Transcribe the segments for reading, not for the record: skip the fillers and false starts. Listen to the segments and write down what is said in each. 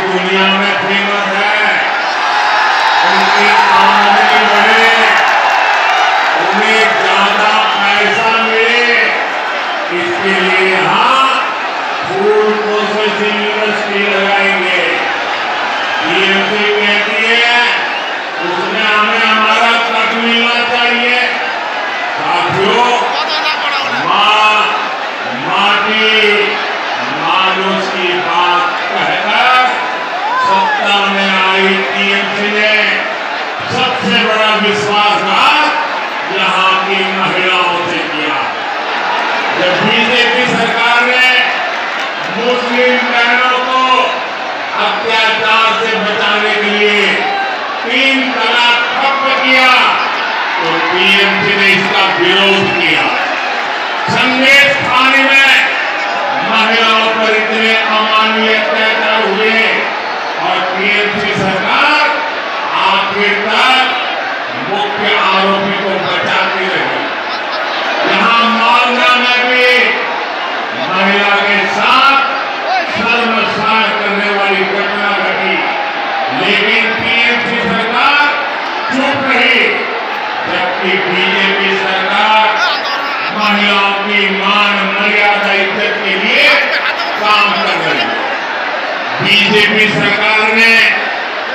दुनिया में फेमस है, उनकी आमदनी बढ़े, उन्हें ज्यादा पैसा मिले, इसके लिए यहाँ फूड प्रोसेसिंग इंडस्ट्री लगाएंगे। पीएमसी कहती है उसमें हमें हमारा कट मिलना चाहिए। साथियों, माटी मानुष की बात कहकर सत्ता में आई टीएमसी ने सबसे बड़ा विश्वासघात यहाँ की महिलाओं से किया। जब बीजेपी सरकार ने मुस्लिम बहनों को अत्याचार से बचाने के लिए 3 तलाक ठप्प किया तो टीएमसी ने इसका विरोध किया। संदेश थाने में महिलाओं पर इतने अमानवीय अत्याचार हुए और टीएमसी सरकार आखिर तक मुख्य आरोपी को बचाती रही। यहाँ मालदा में भी महिला के साथ शर्मसार करने वाली घटना घटी, लेकिन टीएमसी सरकार चुप रही, जबकि बीजेपी सरकार महिलाओं की मान मर्यादा इज्जत के लिए काम कर रही है। बीजेपी सरकार ने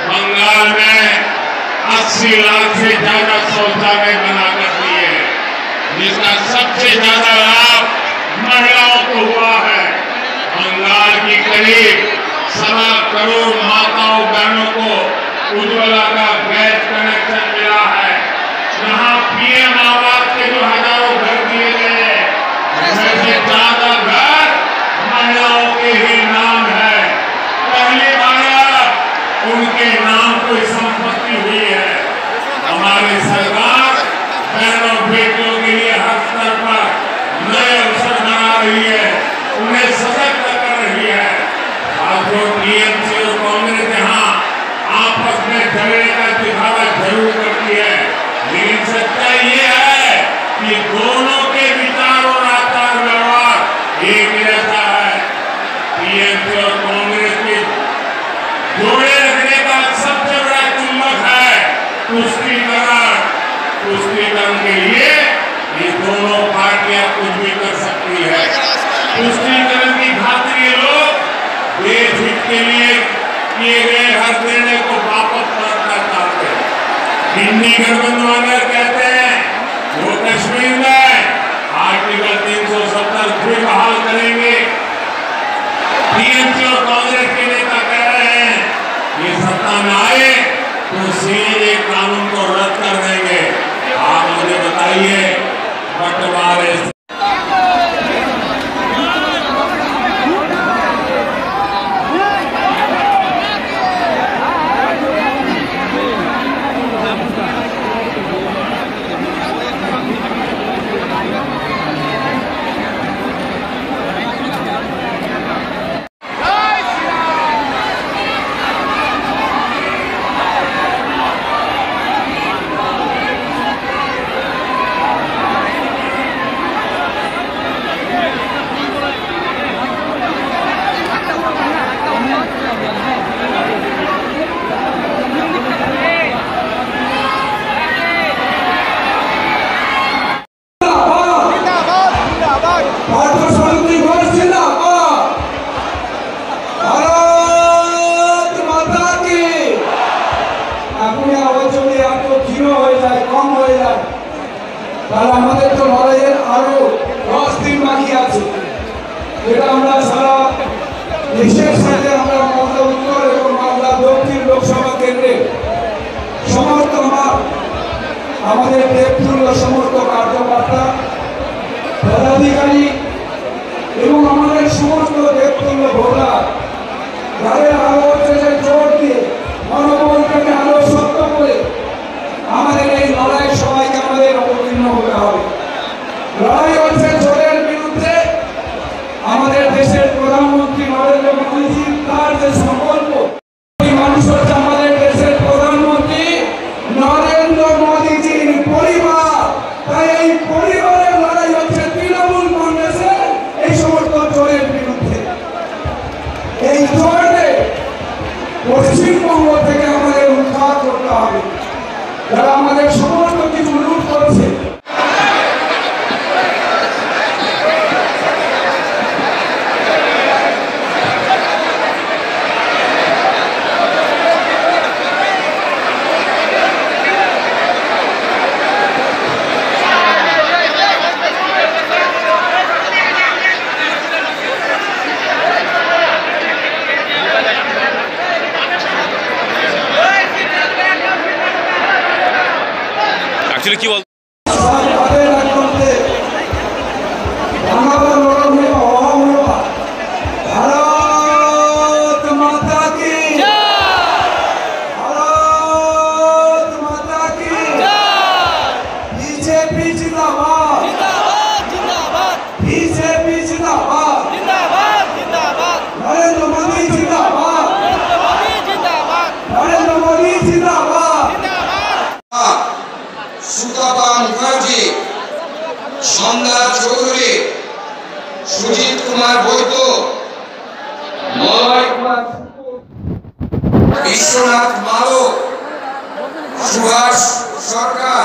बंगाल में 80 लाख से ज्यादा शौचालय बनाकर दिए, जिसका सबसे ज्यादा लाभ महिलाओं को हुआ है। बंगाल की करीब 1.25 करोड़ माताओं बहनों को उज्ज्वला का गैस कनेक्शन मिला है। यहाँ पीएम आवास के जो हजारों घर दिए गए, उनमें से ज्यादा घर महिलाओं के ही नाम है। पहली बार उनके नाम कोई संपत्ति हुई है। हमारी सरकार बहनों बेटियों के लिए हर स्तर पर नए अवसर बना रही है, उन्हें सशक्त कर रही है। साथियों, टीएमसी और कांग्रेस यहाँ आपस में झगड़े का दिखावा जरूर करती है, लेकिन सच्चाई ये है कि दोनों के विचार और आचार व्यवहार एक जैसा है। टीएमसी और कांग्रेस के जोड़े रखने का सबसे बड़ा चुंबक है तुष्टीकरण। तुष्टीकरण के लिए ये दोनों पार्टियां कुछ भी कर सकती है। तुष्टीकरण की खातिर ये लोग देश हित के लिए किए गए हर निर्णय को वापस करना चाहते हैं। हिंदी गठबंधन कहते हैं वो कश्मीर में आर्टिकल 370 फिर बहाल करेंगे। टीएमसी और कांग्रेस के नेता कह रहे हैं ये सत्ता में आए तो सीए कानून को रद्द कर देंगे। आप मुझे बताइए बंटवारे আমাদের তো লড়াইয়ের আরো 10 দিন বাকি আছে, যেটা আমরা সারা দেশের সাথে আমরা মালদা উত্তর এবং মালদা দক্ষিণ লোকসভা কেন্দ্রে সমস্ত আমাদের দেবতুল্য সমস্ত কার্যকর্তা পদাধিকারী এবং আমাদের সমস্ত দেবতুল্য ভোটার যাদের আরো জোর দিয়ে মনোবলটাকে আরো শক্ত করে আমাদের এই লড়াই সবাইকে আমাদের অবতীর্ণ হতে হবে। লড়াই হচ্ছে জোরের বিরুদ্ধে। আমাদের দেশের প্রধানমন্ত্রী নরেন্দ্র মোদীজি তার যে সংকল্প, মানুষ হচ্ছে আমাদের দেশের প্রধানমন্ত্রী নরেন্দ্র মোদীজির পরিবার। তাই এই পরিবারের লড়াই হচ্ছে তৃণমূল আপনার কি বল সুতপা মুখার্জি, সন্ধ্যা চৌধুরী, সুজিত কুমার বৈদ্য, মলয় কুমার, বিশ্বনাথ মালো, সুভাষ সরকার।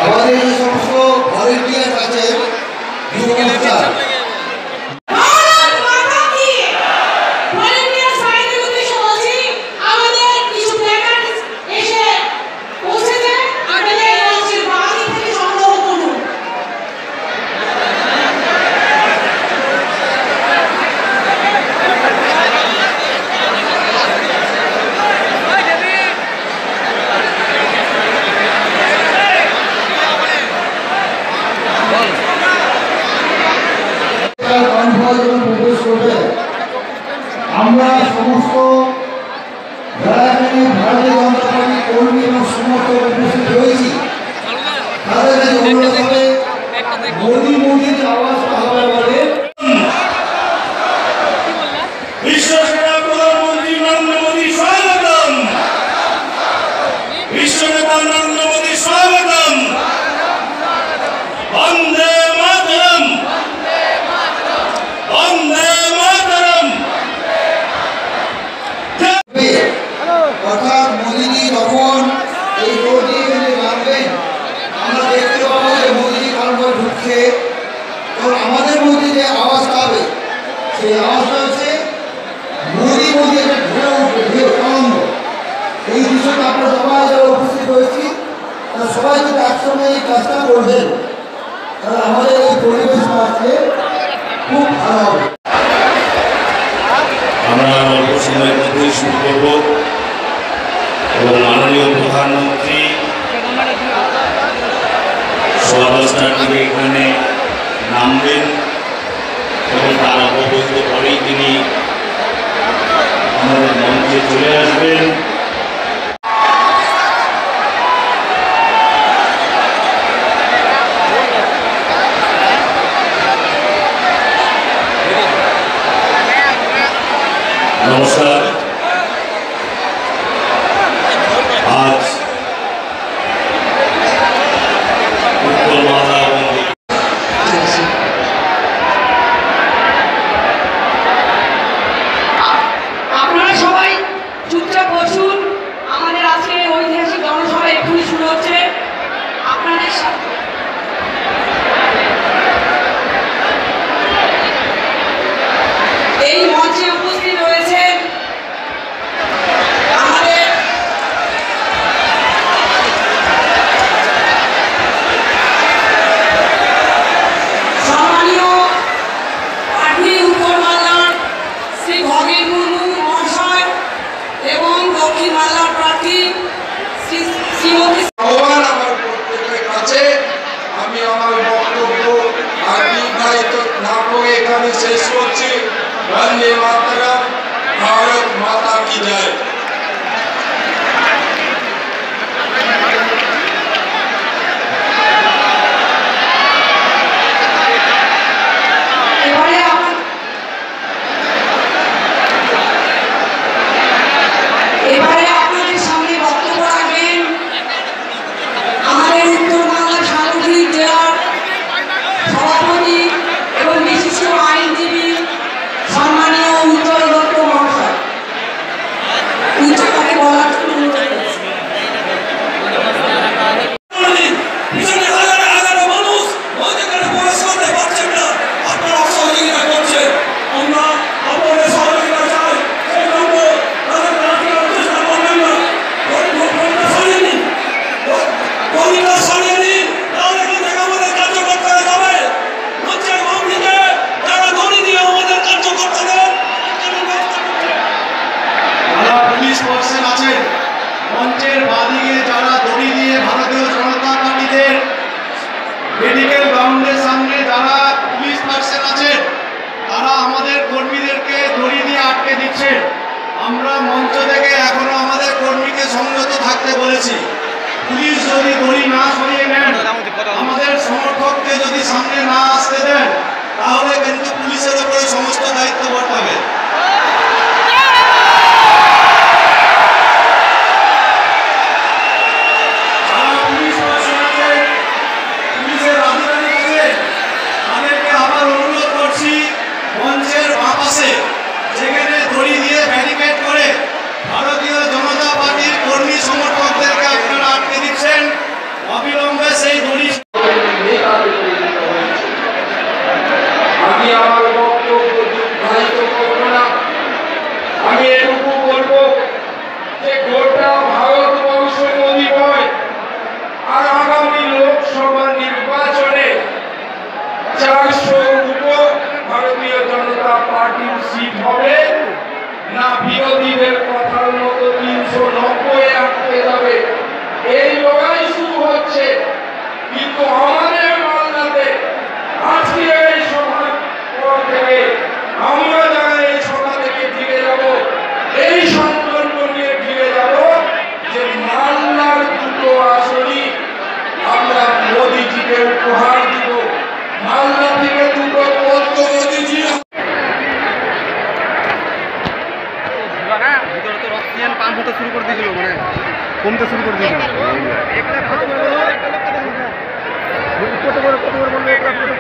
আমাদের যে সমস্ত ভলেন্টিয়ার আছে প্রবেশ করবে, আমরা সমস্ত যারা এখানে ভারতীয় জনতা পার্টি কর্মী এবং সমর্থক উপস্থিত হয়েছি তাদের কাছে অনুরোধ হবে মোদি মোদির আওয়াজটা হবে বলে বিশ্বসেনা প্রধানমন্ত্রী নরেন্দ্র মোদী স্বাগতম, বিশ্বনেতা নরেন্দ্র মোদী স্বাগতম, বন্দে মাতরম, বন্দে মাতরম। অর্থাৎ মোদিজি যখন এই রোডে এখানে নামবেন আমরা দেখতে পাবো যে মোদিজি কারণ ঢুকছে, তো আমাদের মধ্যে যে আওয়াজটা হবে সেই আওয়াজটা হচ্ছে মোদি মোদি একটা ঢেউ উঠবে, ঢেউ আনন্দ। এই বিষয়টা আমরা সবাই যারা উপস্থিত হয়েছি তারা সবাই যদি একসঙ্গে এই কাজটা করবেন তাহলে আমাদের এই পরিবেশটা আজকে খুব ভালো হবে। আমরা অল্প সময়ের মধ্যেই শুরু করব এবং মাননীয় প্রধানমন্ত্রী সোয়া 10টার দিকে এখানে নামবেন এবং তার অবগত পরেই তিনি আমাদের মঞ্চে চলে আসবেন। নমস্কার। আজ উত্তর মালদা আপনারা সবাই চুপচাপ বসুন। যায়। এবারে আপনাদের সামনে বক্তব্য রাখবেন আমাদের উত্তর বাংলা সাংগঠনিক জেলার সভাপতি এবং বিশিষ্ট আইনজীবী সম্মানীয় উজ্জ্বল দত্ত মহাশয়। উচ্চতাকে বলার জন্য অনুরোধ করছি। পুলিশ পার্সন আছেন মঞ্চের বাদিকে যারা দড়ি দিয়ে ভারতীয় জনতা পার্টিদের মেডিকেল গ্রাউন্ডের সামনে যারা পুলিশ পার্সন আছেন তারা আমাদের কর্মীদেরকে দড়ি দিয়ে আটকে দিচ্ছে। আমরা মঞ্চ থেকে এখনো আমাদের কর্মীকে সংযত থাকতে বলেছি। পুলিশ যদি দড়ি না সরিয়ে নেন, আমাদের সমর্থককে যদি সামনে না আসতে দেন, তাহলে কিন্তু পুলিশের উপরে সমস্ত দায়িত্ব বর্তাবে। মঞ্চের বাঁ পাশে যেখানে দড়ি দিয়ে ব্যারিকেড করে ভারতীয় জনতা পার্টির কর্মী সমর্থকদেরকে আপনারা আটকে দিচ্ছেন, অবিলম্বে সেই দড়ি। আমি আমার বক্তব্য দীর্ঘায়িত করব না। আমি এটুকু বলবো যে গোটা ভারতবর্ষ মোদী নয়, আর আগামী লোকসভা নির্বাচনে 400 উপর ভারতীয় জনতা পার্টির সিট হবে না, বিরোধীদের কথার মতো 390 আটকে যাবে। এই লড়াই শুরু হচ্ছে, কিন্তু আমাদের মালদাতে আজকে এই সভার পর থেকে আমরা যারা এই সভা থেকে ফিরে যাব, এই সংকল্প নিয়ে ফিরে যাব যে মালদার দুটো আসনই আমরা মোদীজিকে উপহার দিব। মালদা থেকে দুটো পদ্ম মোদীজি ভিতরে তো অক্সিজেন পাম্প হতে শুরু করে দিয়েছিল, মানে কমতে শুরু করে দিয়েছিল। কত করে বললো